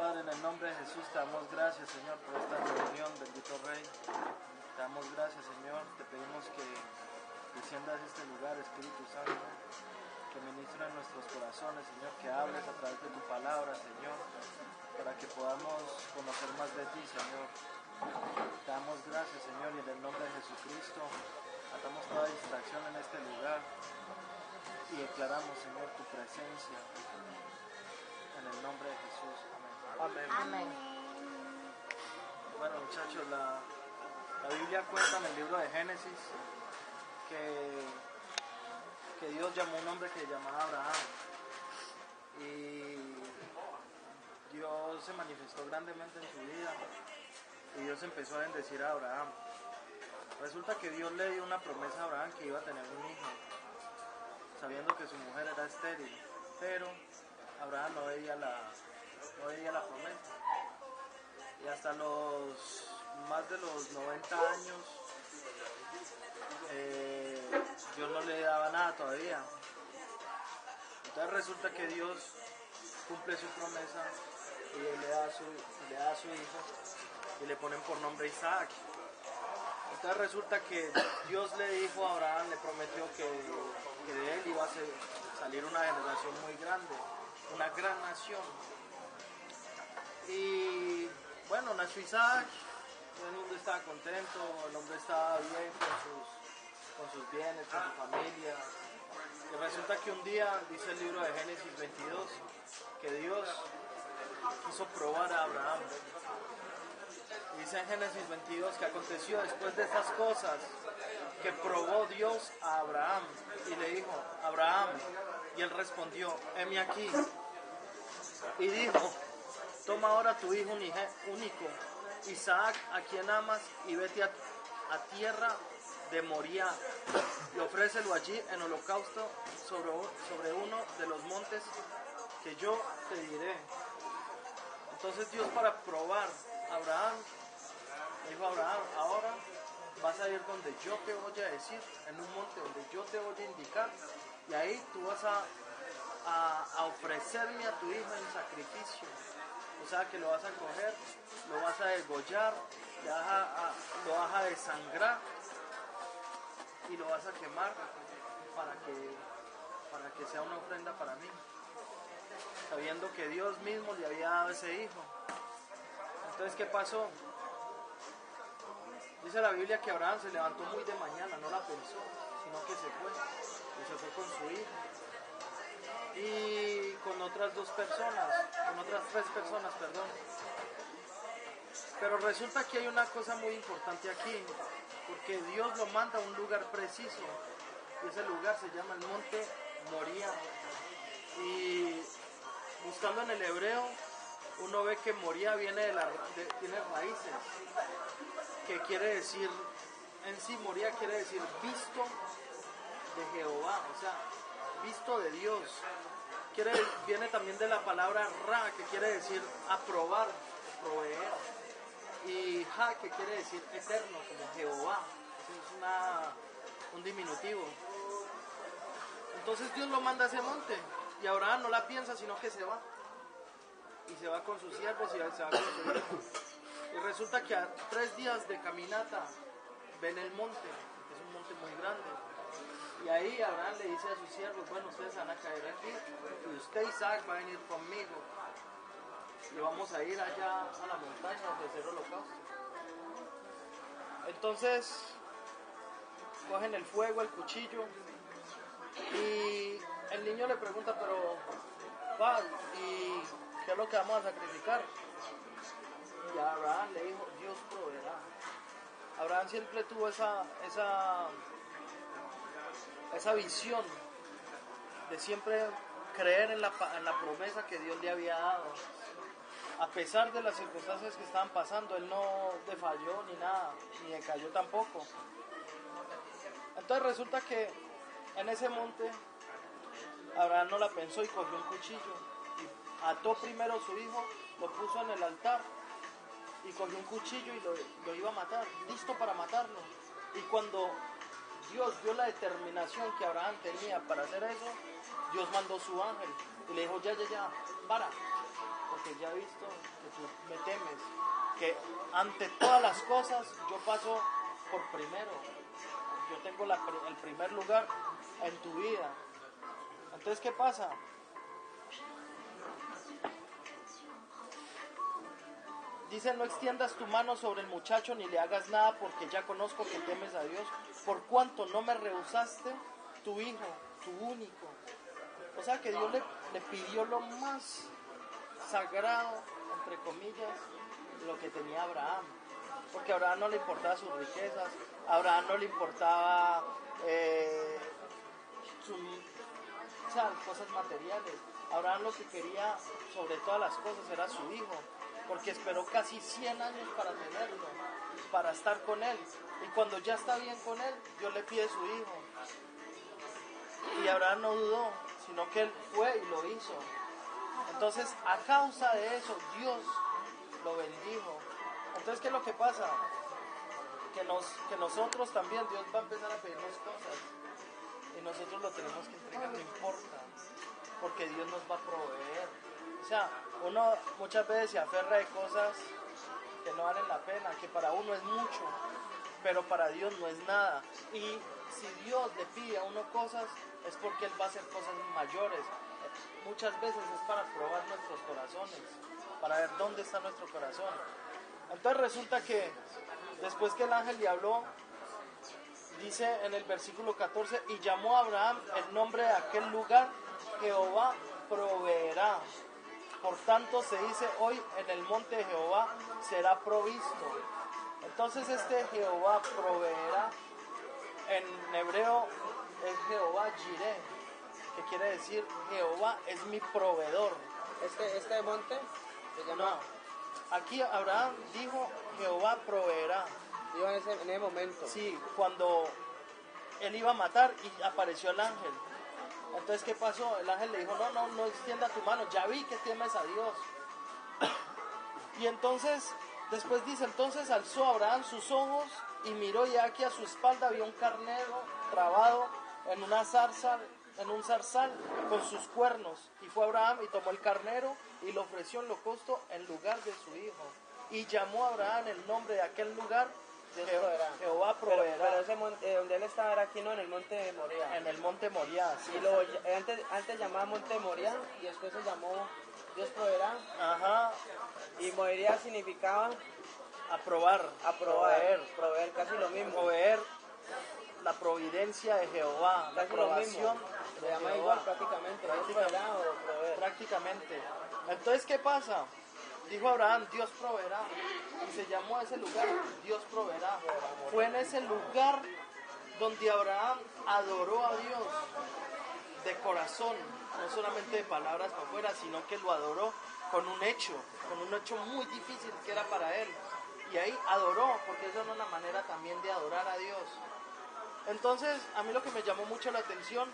Padre, en el nombre de Jesús te damos gracias, Señor, por esta reunión, bendito Rey. Te damos gracias, Señor. Te pedimos que desciendas a este lugar, Espíritu Santo, que ministre en nuestros corazones, Señor, que hables a través de tu palabra, Señor, para que podamos conocer más de ti, Señor. Te damos gracias, Señor, y en el nombre de Jesucristo atamos toda distracción en este lugar y declaramos, Señor, tu presencia en el nombre de Jesús. Amén. Amén. Bueno, muchachos, la Biblia cuenta en el libro de Génesis que Dios llamó a un hombre que se llamaba Abraham, y Dios se manifestó grandemente en su vida y Dios empezó a bendecir a Abraham. Resulta que Dios le dio una promesa a Abraham que iba a tener un hijo, sabiendo que su mujer era estéril, pero Abraham no veía la promesa. Y hasta más de los 90 años, Dios no le daba nada todavía. Entonces resulta que Dios cumple su promesa y le da a su hijo y le ponen por nombre Isaac. Entonces resulta que Dios le dijo a Abraham, le prometió que de él iba a salir una generación muy grande, una gran nación. Y bueno, nació Isaac, todo el mundo estaba contento, el hombre estaba bien con sus bienes, con su familia. Y resulta que un día, dice el libro de Génesis 22, que Dios quiso probar a Abraham. Dice en Génesis 22 que aconteció después de estas cosas que probó Dios a Abraham y le dijo, Abraham, y él respondió, heme aquí. Y dijo, toma ahora tu hijo único, Isaac, a quien amas, y vete a tierra de Moría y ofrécelo allí en holocausto sobre uno de los montes que yo te diré. Entonces Dios, para probar a Abraham, dijo a Abraham, ahora vas a ir donde yo te voy a decir, en un monte donde yo te voy a indicar, y ahí tú vas a ofrecerme a tu hijo en sacrificio. O sea que lo vas a coger, lo vas a degollar, lo vas a desangrar y lo vas a quemar para que sea una ofrenda para mí, sabiendo que Dios mismo le había dado ese hijo. Entonces, ¿qué pasó? Dice la Biblia que Abraham se levantó muy de mañana, no la pensó, sino que se fue con su hijo y con otras tres personas, perdón. Pero resulta que hay una cosa muy importante aquí, porque Dios lo manda a un lugar preciso, y ese lugar se llama el monte Moría. Y buscando en el hebreo, uno ve que Moría tiene raíces, que quiere decir, en sí Moría quiere decir visto de Jehová, o sea, visto de Dios. Viene también de la palabra Ra, que quiere decir aprobar, proveer, y Ja, que quiere decir eterno, como Jehová. Eso es un diminutivo. Entonces Dios lo manda a ese monte, y Abraham no la piensa, sino que se va. Y se va con sus siervos y se va con su hijo. Y resulta que a 3 días de caminata ven el monte, que es un monte muy grande. Y ahí Abraham le dice a sus siervos, bueno, ustedes van a caer aquí, y usted, Isaac, va a venir conmigo. Y vamos a ir allá a la montaña a ofrecer holocausto. Entonces, cogen el fuego, el cuchillo, y el niño le pregunta, pero, ¿y qué es lo que vamos a sacrificar? Y Abraham le dijo, Dios proveerá. Abraham siempre tuvo esa visión de siempre creer en la promesa que Dios le había dado. A pesar de las circunstancias que estaban pasando, él no defalló ni nada, ni decayó tampoco. Entonces resulta que en ese monte Abraham no la pensó y cogió un cuchillo y ató primero a su hijo, lo puso en el altar y cogió un cuchillo y lo iba a matar, listo para matarlo. Y cuando Dios vio la determinación que Abraham tenía para hacer eso, Dios mandó su ángel y le dijo, ya, para, porque ya he visto que tú me temes, que ante todas las cosas yo paso por primero, yo tengo el primer lugar en tu vida. Entonces, ¿qué pasa? Dice, no extiendas tu mano sobre el muchacho ni le hagas nada, porque ya conozco que temes a Dios, por cuanto no me rehusaste tu hijo, tu único. O sea que Dios le pidió lo más sagrado, entre comillas, lo que tenía Abraham. Porque a Abraham no le importaban sus riquezas, a Abraham no le importaba cosas materiales. Abraham lo que quería sobre todas las cosas era su hijo, porque esperó casi 100 años para tenerlo, para estar con él. Y cuando ya está bien con él, Dios le pide su hijo. Y Abraham no dudó, sino que él fue y lo hizo. Entonces, a causa de eso, Dios lo bendijo. Entonces, ¿qué es lo que pasa? Que nosotros también, Dios va a empezar a pedirnos cosas. Y nosotros lo tenemos que entregar, no importa. Porque Dios nos va a proveer. O sea, uno muchas veces se aferra de cosas que no valen la pena, que para uno es mucho, pero para Dios no es nada. Y si Dios le pide a uno cosas, es porque Él va a hacer cosas mayores. Muchas veces es para probar nuestros corazones, para ver dónde está nuestro corazón. Entonces resulta que después que el ángel le habló, dice en el versículo 14, y llamó a Abraham el nombre de aquel lugar, Jehová proveerá. Por tanto se dice hoy, en el monte de Jehová será provisto. Entonces este Jehová proveerá, en hebreo es Jehová Jireh, que quiere decir Jehová es mi proveedor. ¿Este monte se llama? No, aquí Abraham dijo Jehová proveerá. Dijo en ese momento. Sí, cuando él iba a matar y apareció el ángel. Entonces, ¿qué pasó? El ángel le dijo, no extienda tu mano, ya vi que temes a Dios. Y entonces, después dice, entonces alzó Abraham sus ojos y miró, y aquí a su espalda había un carnero trabado en un zarzal con sus cuernos. Y fue Abraham y tomó el carnero y lo ofreció en holocausto en lugar de su hijo. Y llamó a Abraham el nombre de aquel lugar, Jehová proveerá. Pero ese monte, donde él estaba era aquí, ¿no? En el monte de Moría. En el monte Moría, sí. Y antes llamaba monte Moría y después se llamó Dios proveerá. Ajá. Y Moría significaba proveer, casi lo mismo. Proveer, la providencia de Jehová, la aprobación. Se llama igual prácticamente. Prácticamente. Entonces, ¿qué pasa? Dijo Abraham, Dios proveerá. Y se llamó a ese lugar, Dios proveerá. Fue en ese lugar donde Abraham adoró a Dios de corazón, no solamente de palabras para afuera, sino que lo adoró con un hecho muy difícil que era para él. Y ahí adoró, porque eso era una manera también de adorar a Dios. Entonces, a mí lo que me llamó mucho la atención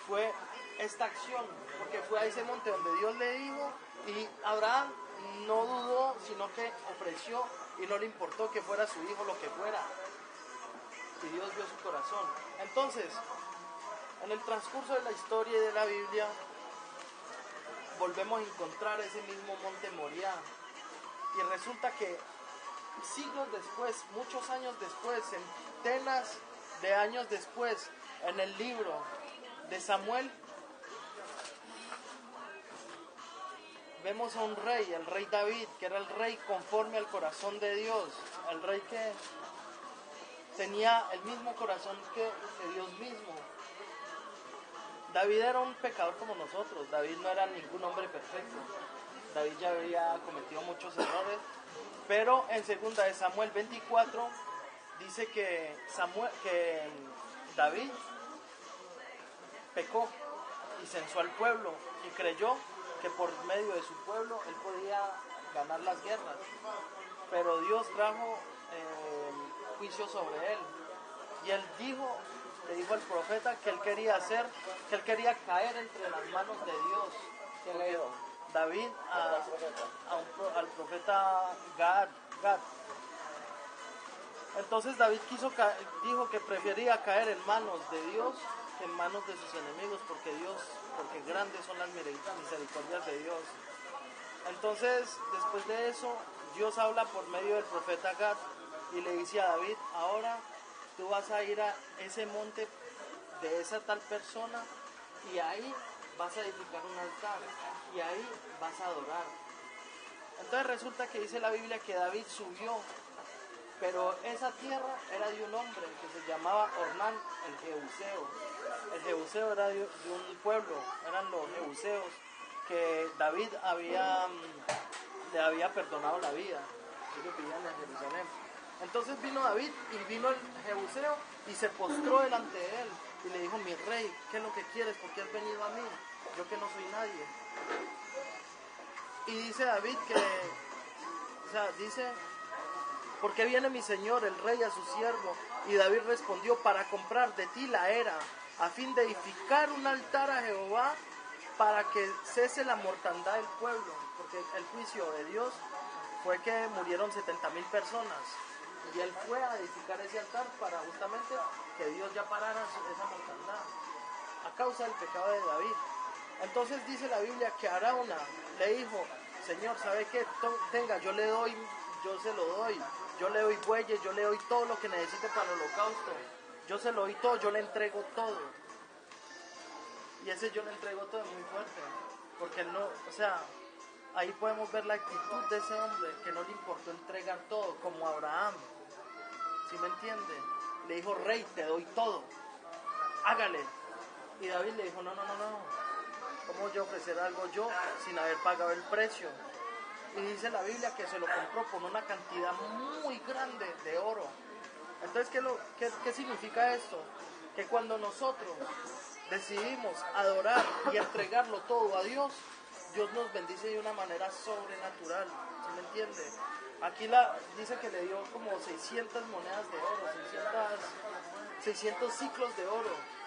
fue esta acción, porque fue a ese monte donde Dios le dijo, y Abraham no dudó, sino que ofreció, y no le importó que fuera su hijo lo que fuera. Y Dios vio su corazón. Entonces, en el transcurso de la historia y de la Biblia, volvemos a encontrar ese mismo monte Moriah. Y resulta que siglos después, muchos años después, centenas de años después, en el libro de Samuel, vemos a un rey, el rey David, que era el rey conforme al corazón de Dios, el rey que tenía el mismo corazón que Dios mismo. David era un pecador como nosotros. David no era ningún hombre perfecto. David ya había cometido muchos errores, pero en 2 de Samuel 24 dice que David pecó y censó al pueblo y creyó que por medio de su pueblo él podía ganar las guerras, pero Dios trajo juicio sobre él, y él le dijo al profeta que él quería caer entre las manos de Dios. ¿Quién le dijo? David al profeta Gad. Entonces David dijo que prefería caer en manos de Dios que en manos de sus enemigos, porque grandes son las misericordias de Dios. Entonces, después de eso, Dios habla por medio del profeta Gad y le dice a David, ahora tú vas a ir a ese monte de esa tal persona y ahí vas a edificar un altar y ahí vas a adorar. Entonces resulta que dice la Biblia que David subió, pero esa tierra era de un hombre que se llamaba Ornán el Jebuseo. El Jebuseo era de un pueblo, eran los jebuseos que David le había perdonado la vida. Ellos vivían en Jerusalén. Entonces vino David y vino el Jebuseo y se postró delante de él y le dijo, mi rey, ¿qué es lo que quieres? ¿Por qué has venido a mí? Yo que no soy nadie. Y dice David dice, ¿por qué viene mi señor, el rey, a su siervo? Y David respondió, para comprar de ti la era, a fin de edificar un altar a Jehová, para que cese la mortandad del pueblo. Porque el juicio de Dios fue que murieron 70,000 personas. Y él fue a edificar ese altar para justamente que Dios ya parara esa mortandad, a causa del pecado de David. Entonces dice la Biblia que Arauna le dijo, Señor, ¿sabe qué? Tenga, yo le doy, yo se lo doy, yo le doy bueyes, yo le doy todo lo que necesite para el holocausto, yo se lo doy todo, yo le entrego todo. Y ese yo le entrego todo es muy fuerte, porque él no, ahí podemos ver la actitud de ese hombre, que no le importó entregar todo, como Abraham. ¿Sí me entiende? Le dijo, rey, te doy todo, hágale. Y David le dijo, no. ¿Cómo yo ofrecer algo yo sin haber pagado el precio? Y dice la Biblia que se lo compró por una cantidad muy grande de oro. Entonces, ¿qué significa esto? Que cuando nosotros decidimos adorar y entregarlo todo a Dios, Dios nos bendice de una manera sobrenatural. ¿Sí me entiende? Aquí dice que le dio como 600 monedas de oro, 600 ciclos de oro.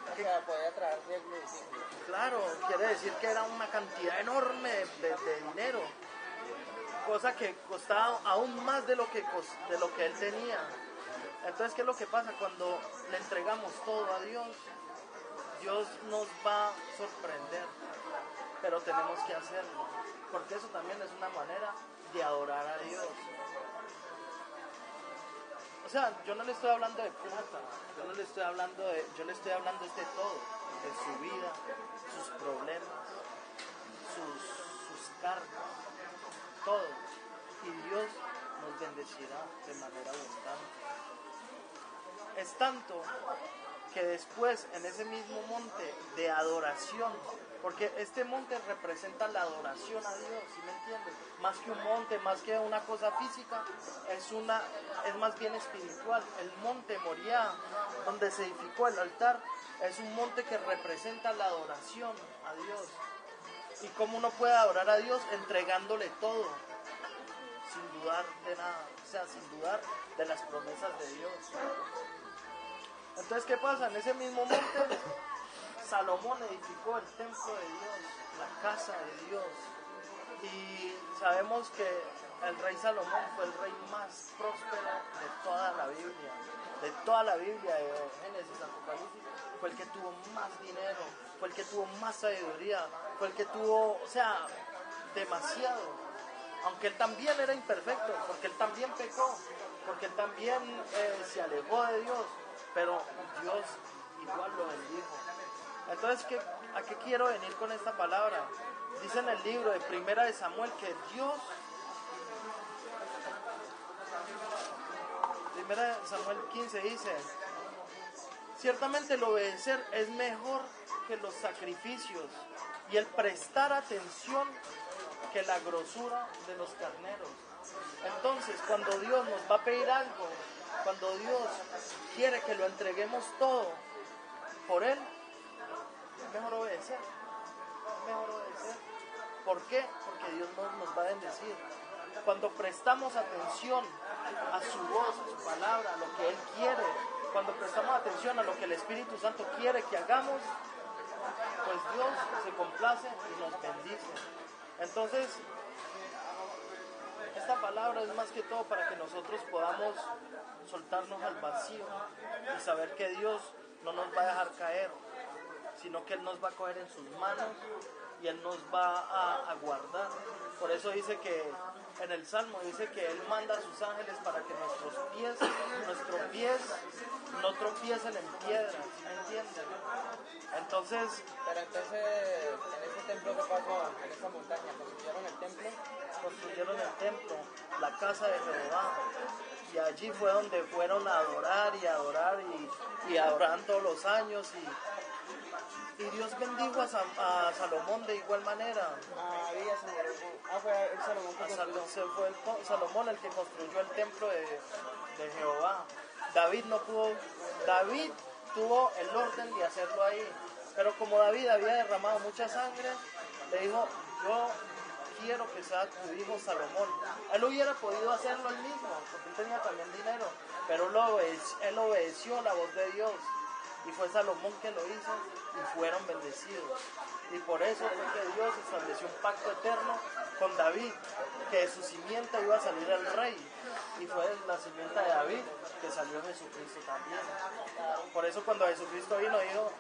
O sea, podía traer riesgo de ciclo. Claro, quiere decir que era una cantidad enorme de dinero, cosa que costaba aún más de lo que él tenía. Entonces, ¿qué es lo que pasa? Cuando le entregamos todo a Dios, Dios nos va a sorprender, pero tenemos que hacerlo, porque eso también es una manera de adorar a Dios. O sea, yo no le estoy hablando de plata, yo le estoy hablando de todo, de su vida, sus problemas, sus cargas, todo. Y Dios nos bendecirá de manera abundante. Es tanto que después en ese mismo monte de adoración, porque este monte representa la adoración a Dios, ¿sí me entiendes? Más que un monte, más que una cosa física, es más bien espiritual. El monte Moriah, donde se edificó el altar, es un monte que representa la adoración a Dios. ¿Y cómo uno puede adorar a Dios? Entregándole todo, sin dudar de nada, sin dudar de las promesas de Dios. Entonces, ¿qué pasa? En ese mismo monte, Salomón edificó el templo de Dios, la casa de Dios. Y sabemos que el rey Salomón fue el rey más próspero de toda la Biblia. De toda la Biblia, de Génesis, Apocalipsis, fue el que tuvo más dinero, fue el que tuvo más sabiduría, fue el que tuvo, demasiado. Aunque él también era imperfecto, porque él también pecó, porque él también se alejó de Dios, pero Dios igual lo bendijo. Entonces, ¿a qué quiero venir con esta palabra? Dice en el libro de Primera de Samuel que Primera de Samuel 15 dice, ciertamente el obedecer es mejor que los sacrificios y el prestar atención que la grosura de los carneros. Entonces, cuando Dios nos va a pedir algo, cuando Dios quiere que lo entreguemos todo por Él, es mejor obedecer. ¿Por qué? Porque Dios nos va a bendecir. Cuando prestamos atención a su voz, a su palabra, a lo que Él quiere, cuando prestamos atención a lo que el Espíritu Santo quiere que hagamos, pues Dios se complace y nos bendice. Entonces, esta palabra es más que todo para que nosotros podamos soltarnos al vacío y saber que Dios no nos va a dejar caer, sino que Él nos va a coger en sus manos y Él nos va a guardar. Por eso dice que en el Salmo dice que Él manda a sus ángeles para que nuestros pies no tropiecen en piedras, ¿me entienden? Entonces, Pero entonces, en ese templo que pasó, en esa montaña, construyeron el templo, la casa de Jehová, y allí fue donde fueron a adorar y adoraban todos los años, y Dios bendijo a Salomón de igual manera. Fue el Salomón que construyó. Fue Salomón el que construyó el templo de Jehová. David tuvo el orden de hacerlo ahí, pero como David había derramado mucha sangre, le dijo, yo quiero que sea tu hijo Salomón. Él hubiera podido hacerlo él mismo, porque él tenía también dinero, pero él obedeció la voz de Dios, y fue Salomón que lo hizo, y fueron bendecidos. Y por eso fue que Dios estableció un pacto eterno con David, que de su simiente iba a salir el rey, y fue de la simiente de David que salió Jesucristo también. Por eso cuando Jesucristo vino dijo,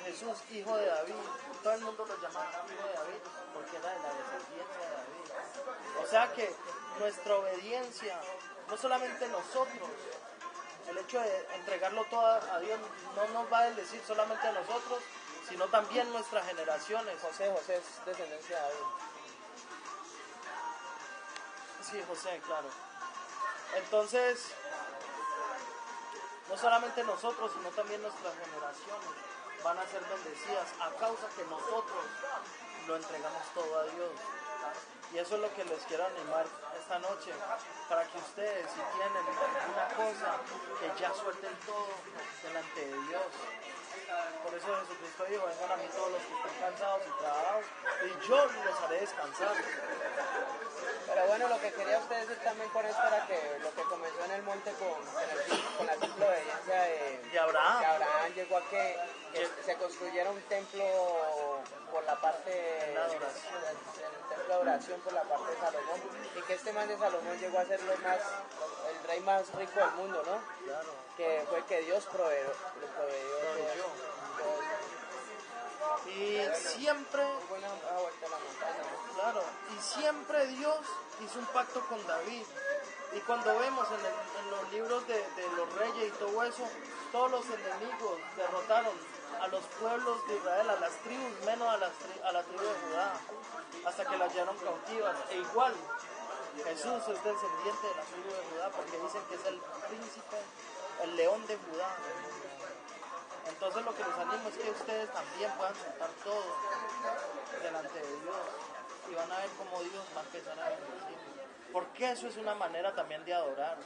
Jesús, hijo de David. Todo el mundo lo llamaba hijo de David porque era de la descendencia de David. O sea que nuestra obediencia, no solamente nosotros, el hecho de entregarlo todo a Dios no nos va a decir solamente a nosotros, sino también nuestras generaciones. José es descendencia de David. Sí, José, claro. Entonces, no solamente nosotros, sino también nuestras generaciones van a ser bendecidas a causa que nosotros lo entregamos todo a Dios. Y eso es lo que les quiero animar esta noche, para que ustedes, si tienen alguna cosa, que ya suelten todo delante de Dios. Por eso Jesucristo dijo, vengan a mí todos los que están cansados y trabajados, y yo los haré descansar. Pero bueno, lo que quería usted decir también con esto era que lo que comenzó en el monte con la simple obediencia de Abraham llegó a que se construyera un templo por la parte de la adoración, el templo de adoración por la parte de Salomón, y que este man de Salomón llegó a ser el rey más rico del mundo, ¿no? Claro. Que fue que Dios le proveyó. Y siempre, claro, y siempre Dios hizo un pacto con David. Y cuando vemos en los libros de los reyes y todo eso, todos los enemigos derrotaron a los pueblos de Israel, a las tribus, menos a la tribu de Judá, hasta que las llevaron cautivas. E igual, Jesús es descendiente de la tribu de Judá, porque dicen que es el príncipe, el león de Judá. Entonces lo que les animo es que ustedes también puedan soltar todo delante de Dios, y van a ver cómo Dios va a empezar a bendecir. Porque eso es una manera también de adorar,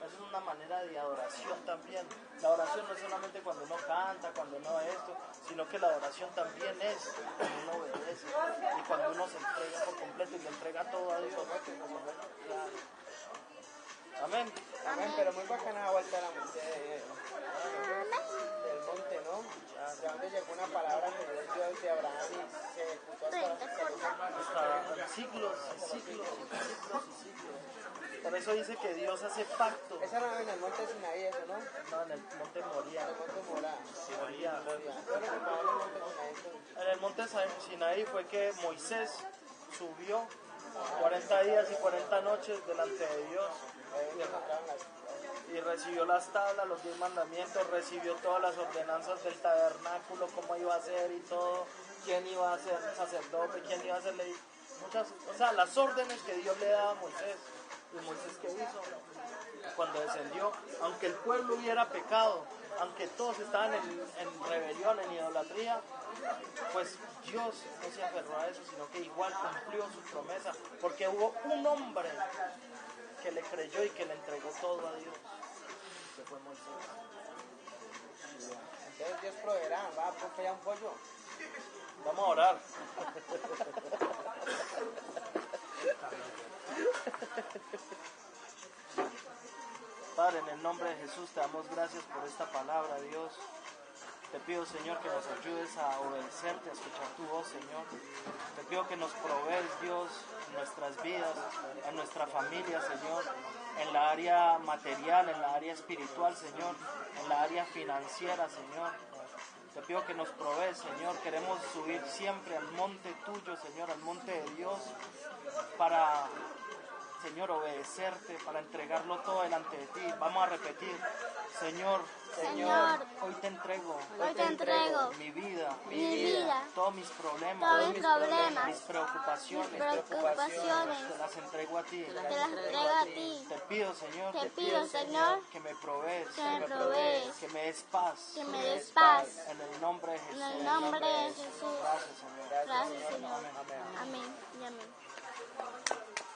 eso es una manera de adoración también. La oración no es solamente cuando uno canta, cuando uno esto, sino que la oración también es cuando uno obedece y cuando uno se entrega por completo y le entrega todo a Dios. Claro. Amén. Amén, pero muy bacana la vuelta a la mente del monte, ¿no? De donde llegó una palabra que Dios de Abraham y se ejecutó hasta siglos y siglos y siglos y siglos. Por eso dice que Dios hace pacto. Esa no en el monte Sinaí, eso, ¿no? No, en el monte Moría. En el monte Morá. Moría. En el monte Sinaí fue que Moisés subió 40 días y 40 noches delante de Dios. Y recibió las tablas, los 10 mandamientos, recibió todas las ordenanzas del tabernáculo, cómo iba a ser y todo, quién iba a ser sacerdote, quién iba a ser ley, las órdenes que Dios le daba a Moisés. ¿Y Moisés qué hizo? Cuando descendió, aunque el pueblo hubiera pecado, aunque todos estaban en rebelión, en idolatría, pues Dios no se aferró a eso, sino que igual cumplió su promesa, porque hubo un hombre que le creyó y que le entregó todo a Dios, que fue Moisés. Entonces Dios proveerá, va a proveer un pollo. Vamos a orar. Padre, en el nombre de Jesús te damos gracias por esta palabra, Dios. Te pido, Señor, que nos ayudes a obedecerte, a escuchar tu voz, Señor. Te pido que nos provees, Dios, en nuestras vidas, en nuestra familia, Señor, en la área material, en la área espiritual, Señor, en la área financiera, Señor. Te pido que nos provees, Señor. Queremos subir siempre al monte tuyo, Señor, al monte de Dios, para, Señor, obedecerte, para entregarlo todo delante de ti. Vamos a repetir, Señor, hoy te entrego mi vida, todos mis problemas, mis preocupaciones, te las entrego a ti. Te pido, Señor, que me provees, que me des paz, en el nombre de Jesús. Gracias, Señor. Gracias, Señor. Amén. Y amén.